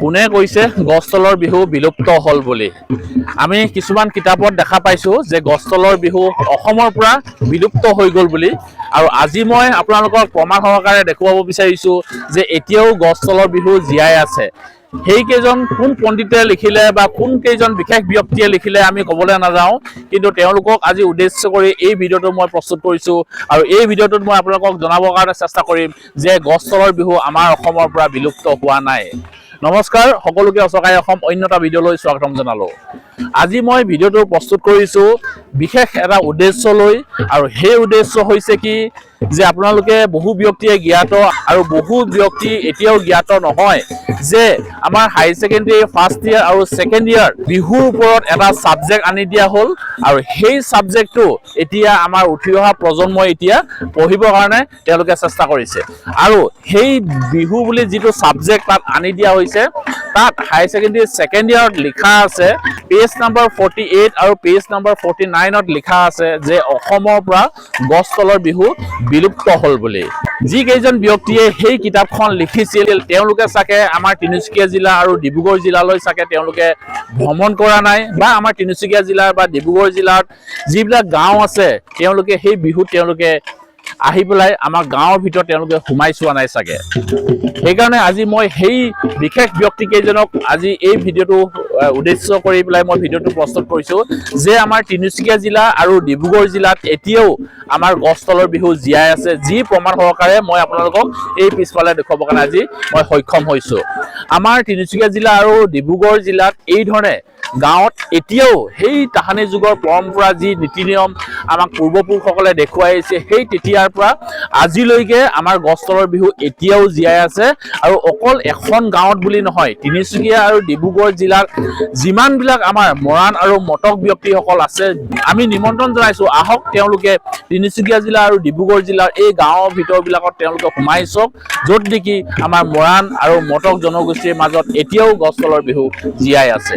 কোনে কৈছে গছতলৰ বিহু বিলুপ্ত হল বুলি আমি কিছুমান কিতাপত দেখা পাইছো যে গছতলৰ বিহু অসমৰ পৰা বিলুপ্ত হৈ গল বুলি আৰু আজি মই আপোনালোকক প্ৰমাণ সহকাৰে দেখুৱাব বিচাৰিছো যে এতিয়াও গছতলৰ বিহু জীয়াই আছে সেই কেজন কোন পণ্ডিতে লিখিলে বা কোন কেজন বিশেষ ব্যক্তিয়ে লিখিলে আমি ক'বলৈ নাযাওঁ কিন্তু তেওঁলোকক আজি উদ্দেশ্য কৰি এই ভিডিঅটো মই প্ৰস্তুত কৰিছো আৰু এই ভিডিঅটোত মই আপোনালোকক জনাবৰ কাৰণে চেষ্টা কৰিম যে গছতলৰ বিহু আমাৰ অসমৰ পৰা বিলুপ্ত হোৱা নাই নমস্কাৰ সকলোকে অসকাই অসম অন্যটা ভিডিঅলৈ স্বাগতম জনালো আজি মই ভিডিঅটো প্ৰস্তুত কৰিছো বিশেষ এটা উদ্দেশ্য লৈ আৰু সেই উদ্দেশ্য হৈছে কি যে আপোনালোকে বহু ব্যক্তিয়ে জ্ঞাত আৰু বহু ব্যক্তি এতিয়াও জ্ঞাত নহয় যে আমাৰ হাই সেকেন্ডাৰী ফাৰ্স্ট ইয়াৰ আৰু সেকেন্ড ইয়াৰ বিহুৰ ওপৰত এটা সাবজেক্ট আনি দিয়া হল আৰু সেই সাবজেক্টটো এতিয়া আমাৰ উঠি অহা প্ৰজন্মই এতিয়া পঢ়িবৰ কাৰণে তেওঁলোকে চেষ্টা কৰিছে আৰু সেই বিহু বুলি যিটো সাবজেক্ট তাত আনি দিয়া হৈছে তাত হাই সেকেন্ডাৰী সেকেন্ড ইয়াৰত লিখা আছে পেজ নাম্বাৰ 48 আৰু পেজ নাম্বাৰ 49ত লিখা আছে যে অসমৰ পৰা গছতলৰ বিহু বিলুপ্ত হল বুলি যি কেইজন ব্যক্তিয়ে সেই কিতাপখন লিখিছিল তেওঁলোকে সাকে আমাৰ তিনিচুকীয়া জিলা আৰু ডিব্ৰুগড় জিলালৈ সাকে তেওঁলোকে ভ্ৰমণ কৰা নাই বা আমাৰ তিনিচুকীয়া জিলা বা ডিব্ৰুগড় জিলাত যিবিলাক গাঁও আছে তেওঁলোকে সেই বিহু তেওঁলোকে আহি পেলাই আমাৰ গাঁৱৰ ভিতৰত তেওঁলোকে সোমাই চোৱা নাই সাকে সেইকাৰণে আজি মই সেই বিশেষ ব্যক্তি কেইজনক আজি এই ভিডিঅটো উদ্দেশ্য কৰি পেলাই মই ভিডিঅটো প্ৰস্তুত কৰিছো যে আমাৰ তিনিচুকীয়া জিলা আৰু ডিব্ৰুগড় জিলাত এতিয়াও আমাৰ গছতলৰ বিহু জীয়াই আছে যি প্ৰমাণ সহকাৰে মই আপোনালোকক এই পিছফালে দেখুৱাব কাৰণে আজি মই সক্ষম হৈছো আমাৰ তিনিচুকীয়া জিলা আৰু ডিব্ৰুগড় জিলাত এই ধৰণে গাঁৱত এতিয়াও সেই তাহানি যুগৰ পৰম্পৰা যি নীতি নিয়ম আমাক পূৰ্বপুৰুষসকলে দেখুৱাই আহিছে সেই তেতিয়াৰ পৰা আজিলৈকে আমাৰ গছতলৰ বিহু এতিয়াও জীয়াই আছে আৰু অকল এখন গাঁৱত বুলি নহয় তিনিচুকীয়া আৰু ডিব্ৰুগড় জিলাৰ যিমানবিলাক আমাৰ মৰাণ আৰু মটক ব্যক্তিসকল আছে আমি নিমন্ত্ৰণ জনাইছো আহক তেওঁলোকে তিনিচুকীয়া জিলা আৰু ডিব্ৰুগড় জিলাৰ এই গাঁৱৰ ভিতৰবিলাকত তেওঁলোকে সোমাই চাওক য'ত নেকি আমাৰ মৰাণ আৰু মটক জনগোষ্ঠীৰ মাজত এতিয়াও গছতলৰ বিহু জীয়াই আছে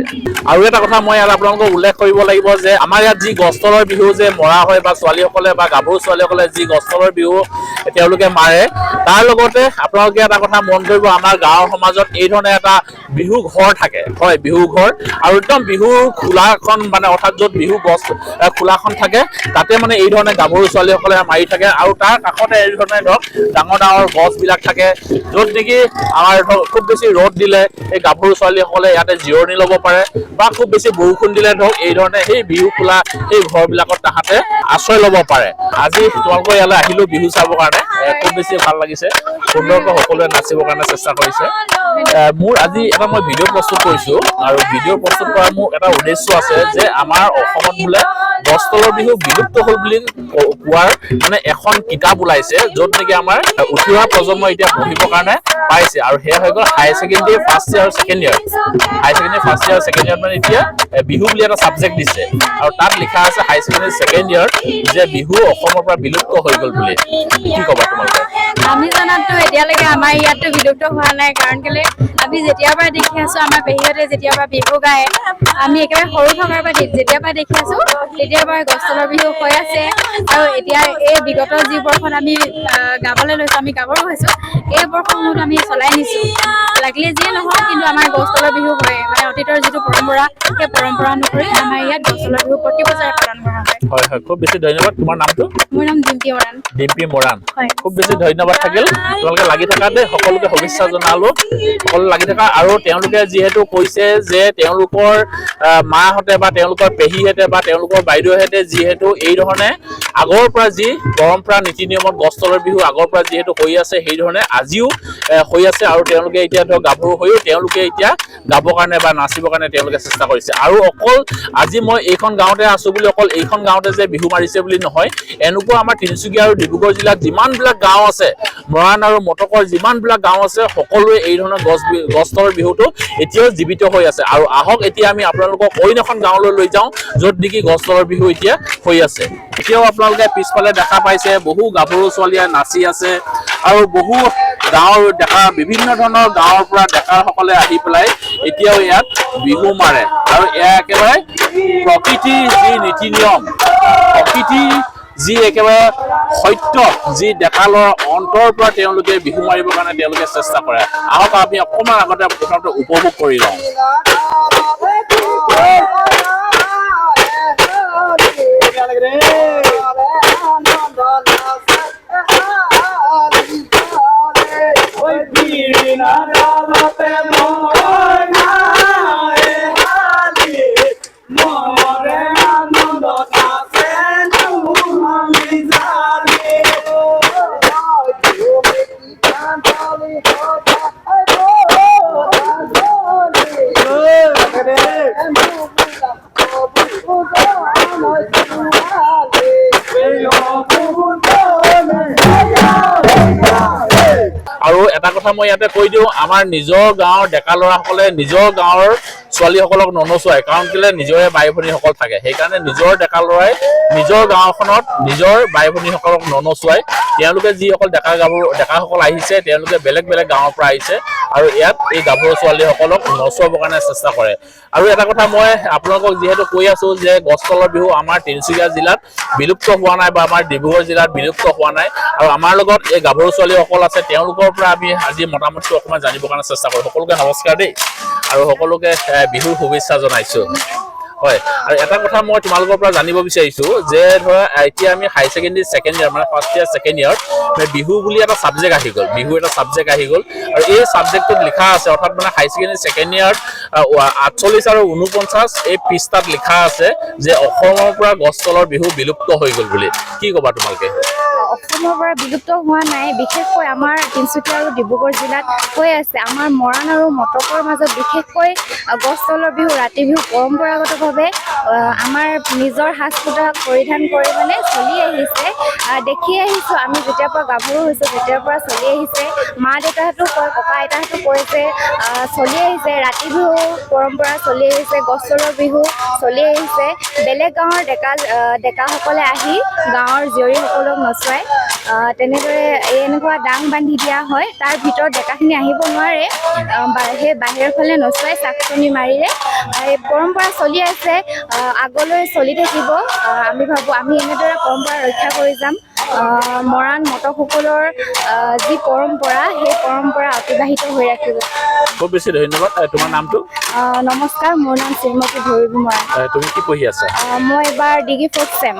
আৰু এটা কথা মই আপোনালোকক উল্লেখ কৰিব লাগিব যে আমাৰ ইয়াত যি গছতলৰ বিহু যে মৰা হয় বা ছোৱালীসকলে বা গাভৰু ছোৱালীসকলে যি গছতলৰ বিহু তেওঁলোকে মাৰে তাৰ লগতে আপোনালোকে এটা কথা মন কৰিব আমাৰ গাঁৱৰ সমাজত এই ধৰণে এটা বিহু ঘৰ থাকে হয় বিহু ঘৰ আৰু একদম বিহু খোলাখন মানে অৰ্থাৎ য'ত বিহু গছ খোলাখন থাকে তাতে মানে এই ধৰণে গাভৰু ছোৱালীসকলে মাৰি থাকে আৰু তাৰ কাষতে এই ধৰণে ধৰক ডাঙৰ ডাঙৰ গছবিলাক থাকে য'ত নেকি আমাৰ খুব বেছি ৰ'দ দিলে এই গাভৰু ছোৱালীসকলে ইয়াতে জিৰণি ল'ব পাৰে বা খুব বেছি বৰষুণ দিলে ধৰক এই ধৰণে সেই বিহু খোলা এই ঘৰবিলাকত তাহাঁতে আশ্ৰয় ল'ব পাৰে আজি তোমালোকৰ ইয়ালৈ আহিলো বিহু চাবৰ কাৰণে খুব বেছি ভাল লাগিছে সুন্দৰকৈ সকলোৱে নাচিবৰ কাৰণে চেষ্টা কৰিছে মোৰ আজি এটা মই ভিডিঅ' প্ৰস্তুত কৰিছো আৰু ভিডিঅ' প্ৰস্তুত কৰাৰ মোৰ এটা উদ্দেশ্য আছে যে আমাৰ অসমত বোলে গছতলৰ বিহু বিলুপ্ত হল বুলি কোৱাৰ মানে এখন কিতাপ ওলাইছে য'ত নেকি আমাৰ উঠি অহা প্ৰজন্মই এতিয়া পঢ়িবৰ কাৰণে পাইছে আৰু সেয়া হৈ গ'ল হাই সেকেন্ডাৰী ফাৰ্ষ্ট ইয়াৰ আৰু সেকেন্ড ইয়াৰ হাই সেকেন্ডাৰী ফাৰ্ষ্ট ইয়াৰ সেকেন্ড ইয়াৰ মানে এতিয়া বিহু বুলি এটা সাবজেক্ট দিছে আৰু তাত লিখা আছে হাই সেকেন্ডাৰী সেকেন্ড ইয়াৰ যে বিহু অসমৰ পৰা বিলুপ্ত হৈ গ'ল বুলি কি ক'বা তোমালোকে আমি জানাতো এতিয়ালৈকে আমাৰ ইয়াতো বিলুপ্ত হোৱা নাই কাৰণ কেলে আমি যেতিয়াৰ পৰা দেখি আছো আমাৰ পেহীহঁতে যেতিয়াৰ পৰা বিহু গায় আমি একেবাৰে সৰু থকাৰ পৰা যেতিয়াৰ পৰা দেখি আছো তেতিয়াৰ পৰা গছতলৰ বিহু হৈ আছে আৰু এতিয়া এই বিগত যি বৰ্ষত আমি গাবলৈ লৈছো আমি গাভৰু হৈছো এই বৰ্ষসমূহত আমি চলাই নিছো লাগিলে যিয়ে নহওক কিন্তু আমাৰ গছতলৰ বিহু হয় মানে অতীতৰ যিটো পৰম্পৰা সেই পৰম্পৰা অনুসৰি আমাৰ ইয়াত গছতলৰ বিহু প্ৰতি বছৰে পালন কৰা হয় হয় হয় খুব বেছি ধন্যবাদ তোমাৰ নামটো মোৰ নাম ডিম্পী মৰাণ হয় খুব বেছি ধন্যবাদ থাকিল তোমালোকে লাগি থকা দে সকলোকে শুভেচ্ছা জনালো সকলো লাগি থকা আৰু তেওঁলোকে যিহেতু কৈছে যে তেওঁলোকৰ মাহঁতে বা তেওঁলোকৰ পেহীহেঁতে বা তেওঁলোকৰ বাইদেউহেঁতে যিহেতু এই ধৰণে আগৰ পৰা যি পৰম্পৰা নীতি নিয়মত গছতলৰ বিহু আগৰ পৰা যিহেতু হৈ আছে সেই ধৰণে আজিও হৈ আছে আৰু তেওঁলোকে এতিয়া ধৰক গাভৰু হৈও তেওঁলোকে এতিয়া গাবৰ কাৰণে বা নাচিবৰ কাৰণে তেওঁলোকে চেষ্টা কৰিছে আৰু অকল আজি মই এইখন গাঁৱতে আছো বুলি অকল এইখন গাঁৱতে যে বিহু মাৰিছে বুলি নহয় এনেকুৱা আমাৰ তিনিচুকীয়া আৰু ডিব্ৰুগড় জিলাত যিমানবিলাক গাঁও আছে মৰাণ আৰু মটকৰ যিমানবিলাক গাঁও আছে সকলোৱে এই ধৰণৰ গছতলৰ বিহুটো এতিয়াও জীৱিত হৈ আছে আৰু আহক এতিয়া আমি আপোনালোকক অইন এখন গাঁৱলৈ লৈ যাওঁ য'ত নেকি গছতলৰ বিহু এতিয়া হৈ আছে এতিয়াও আপোনালোকে পিছফালে দেখা পাইছে বহু গাভৰু ছোৱালীয়ে নাচি আছে আৰু বহু গাঁৱৰ ডেকা বিভিন্ন ধৰণৰ গাঁৱৰ পৰা ডেকাসকলে আহি পেলাই এতিয়াও ইয়াত বিহু মাৰে আৰু এয়া একেবাৰে প্ৰকৃতিৰ যি নীতি নিয়ম প্ৰকৃতি যি একেবাৰে সত্য যি ডেকা ল'ৰা অন্তৰৰ পৰা তেওঁলোকে বিহু মাৰিবৰ কাৰণে তেওঁলোকে চেষ্টা কৰে আহক আমি অকণমান আগতে প্ৰথমতে উপভোগ কৰি লওঁ আৰু এটা কথা মই ইয়াতে কৈ দিওঁ আমাৰ নিজৰ গাঁৱৰ ডেকা ল'ৰাসকলে নিজৰ গাঁৱৰ ছোৱালীসকলক ননচুৱায় কাৰণ কেলে নিজৰে বাই ভনীসকল থাকে সেইকাৰণে নিজৰ ডেকা ল'ৰাই নিজৰ গাঁওখনত নিজৰ বাই ভনীসকলক ননচুৱায় তেওঁলোকে যিসকল ডেকাসকল আহিছে তেওঁলোকে বেলেগ বেলেগ গাঁৱৰ পৰা আহিছে আৰু ইয়াত এই গাভৰু ছোৱালীসকলক নচুৱাবৰ কাৰণে চেষ্টা কৰে আৰু এটা কথা মই আপোনালোকক যিহেতু কৈ আছো যে গছতলৰ বিহু আমাৰ তিনিচুকীয়া জিলাত বিলুপ্ত হোৱা নাই বা আমাৰ ডিব্ৰুগড় জিলাত বিলুপ্ত হোৱা নাই আৰু আমাৰ লগত এই গাভৰু ছোৱালীসকল আছে তেওঁলোকৰ পৰা আমি আজি মতামতটো অকণমান জানিবৰ কাৰণে চেষ্টা কৰোঁ সকলোকে নমস্কাৰ দেই আৰু সকলোকে বিহুৰ শুভেচ্ছা জনাইছো হয় আৰু এটা কথা মই তোমালোকৰ পৰা জানিব বিচাৰিছো যে ধৰা এতিয়া আমি হাই ছেকেণ্ডেৰী ছেকেণ্ড ইয়াৰ মানে first year second year Bihu বুলি এটা ছাবজেক্ট আহি গ'ল বিহু এটা ছাবজেক্ট আহি গ'ল আৰু এই ছাবজেক্টটোত লিখা আছে অৰ্থাৎ মানে হাই ছেকেণ্ডেৰী ছেকেণ্ড ইয়াৰত 48 আৰু 49 এই পৃষ্ঠাত লিখা আছে যে অসমৰ পৰা গছতলৰ বিহু বিলুপ্ত হৈ গ'ল বুলি কি ক'বা তোমালোকে অসমৰ পৰা বিলুপ্ত হোৱা নাই বিশেষকৈ আমাৰ তিনিচুকীয়া আৰু ডিব্ৰুগড় জিলাত হৈ আছে আমাৰ মৰাণ আৰু মটকৰ মাজত বিশেষকৈ গছতলৰ বিহু ৰাতি বিহু পৰম্পৰাগতভাৱে আমাৰ নিজৰ সাজ পোছাক পৰিধান কৰি মানে চলি আহিছে দেখি আহিছোঁ আমি যেতিয়াৰ পৰা গাভৰু হৈছোঁ তেতিয়াৰ পৰা চলি আহিছে মা দেউতাহঁতো কয় ককা আইতাহঁতো কয় যে চলি আহিছে ৰাতি বিহু পৰম্পৰা চলি আহিছে গছতলৰ বিহু চলি আহিছে বেলেগ গাঁৱৰ ডেকাসকলে আহি গাঁৱৰ জীয়ৰীসকলক নচুৱাই তেনেদৰে এনেকুৱা দাং বান্ধি দিয়া হয় তাৰ ভিতৰত ডেকাখিনি আহিব নোৱাৰে সেই বাহিৰৰ ফালে নচুৱাই চাকচনি মাৰিৰে এই পৰম্পৰা চলি আছে আগলৈ চলি থাকিব আমি ভাবোঁ আমি এনেদৰে পৰম্পৰা ৰক্ষা কৰি যাম মৰাণ মটকসকলৰ যি পৰম্পৰা সেই পৰম্পৰা অতিবাহিত হৈ ৰাখিব খুব বেছি ধন্যবাদ তোমাৰ নামটো নমস্কাৰ মোৰ নাম শ্ৰীমতী ভৈৰৱী মৰাণ তুমি কি পঢ়ি আছা মই এবাৰ ডিগ্ৰী ফ'ৰ্থ চেম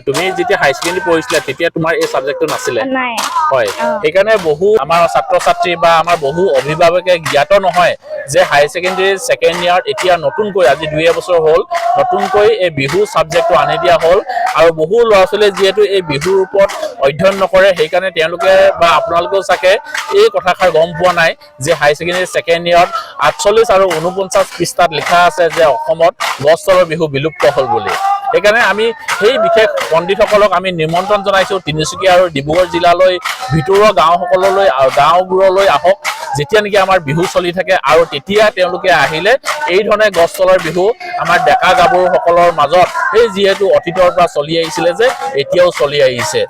তুমি যেতিয়া হাই ছেকেণ্ডেৰী পঢ়িছিলা তেতিয়া তোমাৰ এই ছাবজেক্টটো নাছিলে নাই হয় সেইকাৰণে বহু আমাৰ ছাত্ৰ ছাত্ৰী বা আমাৰ বহু অভিভাৱকে জ্ঞাত নহয় যে হাই ছেকেণ্ডেৰী ছেকেণ্ড ইয়াৰত এতিয়া নতুনকৈ আজি 2 বছৰ হ'ল নতুনকৈ এই বিহু ছাবজেক্টটো আনি দিয়া হ'ল আৰু বহু ল'ৰা ছোৱালীয়ে যিহেতু এই বিহুৰ ওপৰত অধ্যয়ন নকৰে সেইকাৰণে তেওঁলোকে বা আপোনালোকেও চাগে এই কথাষাৰ গম পোৱা নাই যে হাই ছেকেণ্ডেৰী ছেকেণ্ড ইয়াৰত 48 আৰু 49 পৃষ্ঠাত লিখা আছে যে অসমত গছতলৰ বিহু বিলুপ্ত হ'ল বুলি সেইকাৰণে আমি সেই বিশেষ পণ্ডিতসকলক আমি নিমন্ত্ৰণ জনাইছোঁ তিনিচুকীয়া আৰু ডিব্ৰুগড় জিলালৈ ভিতৰুৱা গাঁওসকললৈ আৰু গাঁওবোৰলৈ আহক যেতিয়া নেকি আমাৰ বিহু চলি থাকে আৰু তেতিয়া তেওঁলোকে আহিলে এই ধৰণে গছতলৰ বিহু আমাৰ ডেকা গাভৰুসকলৰ মাজত এই যিহেতু অতীতৰ পৰা চলি আহিছিলে যে এতিয়াও চলি আহিছে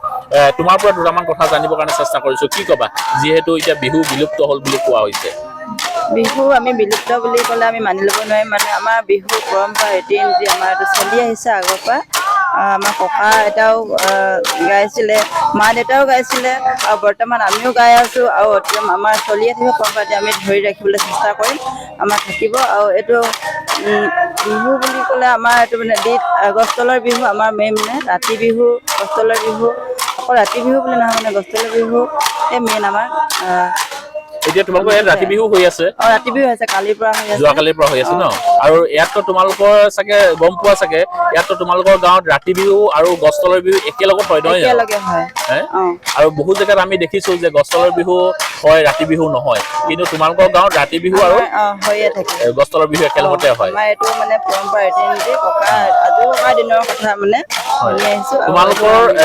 তোমাৰ পৰা দুটামান কথা জানিবৰ কাৰণে চেষ্টা কৰিছোঁ কি ক'বা যিহেতু এতিয়া বিহু বিলুপ্ত হ'ল বুলি কোৱা হৈছে বিহু আমি বিলুপ্ত বুলি ক'লে আমি মানি ল'ব নোৱাৰিম মানে আমাৰ বিহু পৰম্পৰা ৰীতি নীতি আমাৰ এইটো চলি আহিছে আগৰ পৰা আমাৰ ককা আইতাও গাইছিলে মা দেউতাও গাইছিলে আৰু বৰ্তমান আমিও গাই আছোঁ আৰু আমাৰ চলিয়ে থাকিব পৰম্পৰাটো আমি ধৰি ৰাখিবলৈ চেষ্টা কৰিম আমাৰ থাকিব আৰু এইটো বিহু বুলি ক'লে আমাৰ এইটো মানে গছতলৰ বিহু আমাৰ মেইন মানে ৰাতি বিহু গছতলৰ বিহু অকল ৰাতি বিহু বুলি নহয় মানে গছতলৰ বিহু এই মেইন আমাৰ এতিয়া তোমালোকৰ ইয়াত ৰাতি বিহু হৈ আছে ৰাতি বিহু হৈছে কালিৰ পৰা হৈ আছে যোৱাকালিৰ পৰা হৈ আছে ন আৰু ইয়াততো তোমালোকৰ চাগে গম পোৱা চাগে ইয়াততো তোমালোকৰ গাঁৱত ৰাতি বিহু আৰু গছতলৰ বিহু একেলগত হয় নহয় একেলগে হয় আৰু বহু জেগাত আমি দেখিছো যে গছতলৰ বিহু হয় ৰাতি বিহু নহয় কিন্তু তোমালোকৰ গাঁৱত ৰাতি বিহু আৰু হৈয়ে থাকে গছতলৰ বিহু একেলগতে হয় আমাৰ এইটো মানে পৰম্পৰা ৰীতি নীতি ককা দিনৰ কথা মানে শুনি আহিছোঁ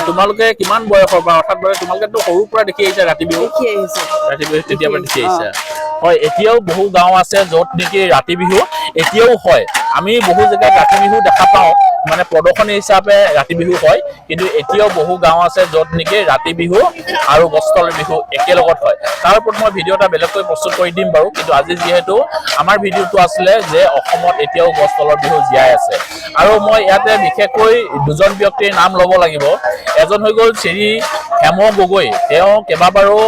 তোমালোকে কিমান বয়সৰ পৰা অৰ্থাৎ তোমালোকেতো সৰুৰ পৰা দেখি আহিছা ৰাতি বিহু দেখি আহিছোঁ ৰাতি বিহু তেতিয়াৰ পৰা দেখি আহিছা হয় এতিয়াও বহু গাঁও আছে য'ত নেকি ৰাতি বিহু এতিয়াও হয় আমি বহু জেগাত ৰাতি বিহু দেখা পাওঁ মানে প্ৰদৰ্শনী হিচাপে ৰাতি বিহু হয়, কিন্তু এতিয়াও বহু গাঁও আছে য'ত নেকি ৰাতি বিহু আৰু গছ তলৰ বিহু একেলগত হয়। তাৰ ওপৰত মই ভিডিঅ' এটা বেলেগকৈ প্ৰস্তুত কৰি দিম বাৰু, কিন্তু আজি যিহেতু আমাৰ ভিডিঅ'টো আছিলে যে অসমত এতিয়াও গছ তলৰ বিহু জীয়াই আছে, আৰু মই ইয়াতে বিশেষকৈ দুজন ব্যক্তিৰ নাম ল'ব লাগিব। এজন হৈ গ'ল শ্ৰী হেম গগৈ। তেওঁ কেইবাবাৰো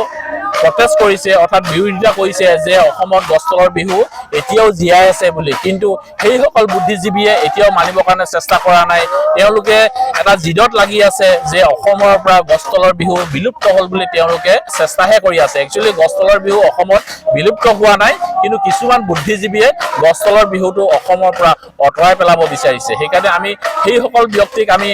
প্ৰটেষ্ট কৰিছে, অৰ্থাৎ বিৰোধিতা কৰিছে যে অসমত গছ তলৰ বিহু এতিয়াও জীয়াই আছে বুলি, কিন্তু সেইসকল বুদ্ধিজীৱীয়ে এতিয়াও মানিবৰ কাৰণে চেষ্টা কৰা নাই। তেওঁলোকে এটা জিদত লাগি আছে যে অসমৰ পৰা গছ তলৰ বিহু বিলুপ্ত হ'ল বুলি তেওঁলোকে চেষ্টাহে কৰি আছে। একচুৱেলি গছ তলৰ বিহু অসমত বিলুপ্ত হোৱা নাই, কিন্তু কিছুমান বুদ্ধিজীৱীয়ে গছ তলৰ বিহুটো অসমৰ পৰা আঁতৰাই পেলাব বিচাৰিছে। সেইকাৰণে আমি সেইসকল ব্যক্তিক আমি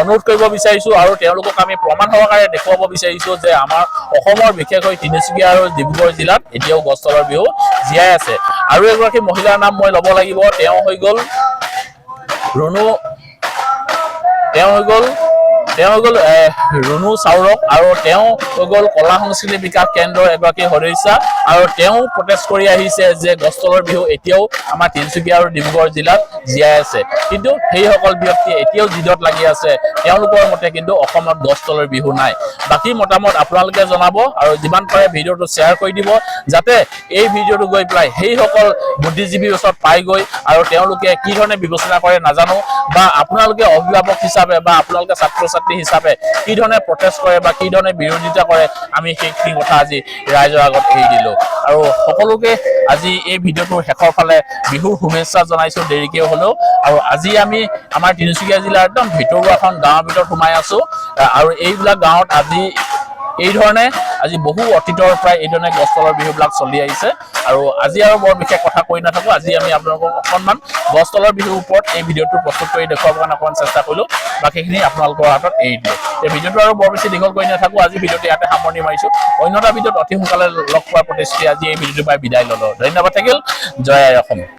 অনুৰোধ কৰিব বিচাৰিছোঁ আৰু তেওঁলোকক আমি প্ৰমাণ সহকাৰে দেখুৱাব বিচাৰিছোঁ যে আমাৰ অসমৰ বিশেষকৈ তিনিচুকীয়া আৰু ডিব্ৰুগড় জিলাত এতিয়াও গছ তলৰ বিহু জীয়াই আছে। আৰু এগৰাকী মহিলাৰ নাম মই ল'ব লাগিব। তেওঁ হৈ গ'ল ৰুণু চাউৰক, আৰু তেওঁ হৈ গ'ল কলা সংস্কৃতি বিকাশ কেন্দ্ৰৰ এগৰাকী সদস্যা, আৰু তেওঁ প্ৰটেষ্ট কৰি আহিছে যে গছ তলৰ বিহু এতিয়াও আমাৰ তিনিচুকীয়া আৰু ডিব্ৰুগড় জিলাত জীয়াই আছে। কিন্তু সেইসকল ব্যক্তি এতিয়াও জিদত লাগি আছে, তেওঁলোকৰ মতে কিন্তু অসমত গছ তলৰ বিহু নাই। বাকী মতামত আপোনালোকে জনাব আৰু যিমান পাৰে ভিডিঅ'টো শ্বেয়াৰ কৰি দিব, যাতে এই ভিডিঅ'টো গৈ পেলাই সেইসকল বুদ্ধিজীৱীৰ ওচৰত পাইগৈ আৰু তেওঁলোকে কি ধৰণে বিবেচনা কৰে নাজানো, বা আপোনালোকে অভিভাৱক হিচাপে বা আপোনালোকে ছাত্ৰ ছাত্ৰী হিচাপে কি ধৰণে প্ৰটেষ্ট কৰে বা কি ধৰণে বিৰোধিতা কৰে, আমি সেইখিনি কথা আজি ৰাইজৰ আগত এৰি দিলোঁ। আৰু সকলোকে আজি এই ভিডিঅ'টোৰ শেষৰ ফালে বিহুৰ শুভেচ্ছা জনাইছোঁ দেৰিকৈ হ'লেও। আৰু আজি আমি আমাৰ তিনিচুকীয়া জিলাৰ একদম ভিতৰুৱা এখন গাঁৱৰ ভিতৰত সোমাই আছোঁ, আৰু এইবিলাক গাঁৱত আজি এই ধৰণে আজি বহু অতীতৰ পৰাই এই ধৰণে গছ তলৰ বিহুবিলাক চলি আহিছে। আৰু আজি আৰু বৰ বিশেষ কথা কৈ নাথাকোঁ, আজি আমি আপোনালোকক অকণমান গছ তলৰ বিহুৰ ওপৰত এই ভিডিঅ'টো প্ৰস্তুত কৰি দেখুৱাবৰ কাৰণে অকণমান চেষ্টা কৰিলোঁ। বাকীখিনি আপোনালোকৰ হাতত এৰি দিওঁ। এই ভিডিঅ'টো আৰু বৰ বেছি দীঘল কৰি নাথাকোঁ, আজি ভিডিঅ'টো ইয়াতে সামৰণি মাৰিছোঁ। অন্য এটা ভিডিঅ'ত অতি সোনকালে লগ পোৱাৰ প্ৰতিশ্ৰুতি আজি এই ভিডিঅ'টোৰ পৰা বিদায় ল'লোঁ। ধন্যবাদ থাকিল। জয় আই অসম।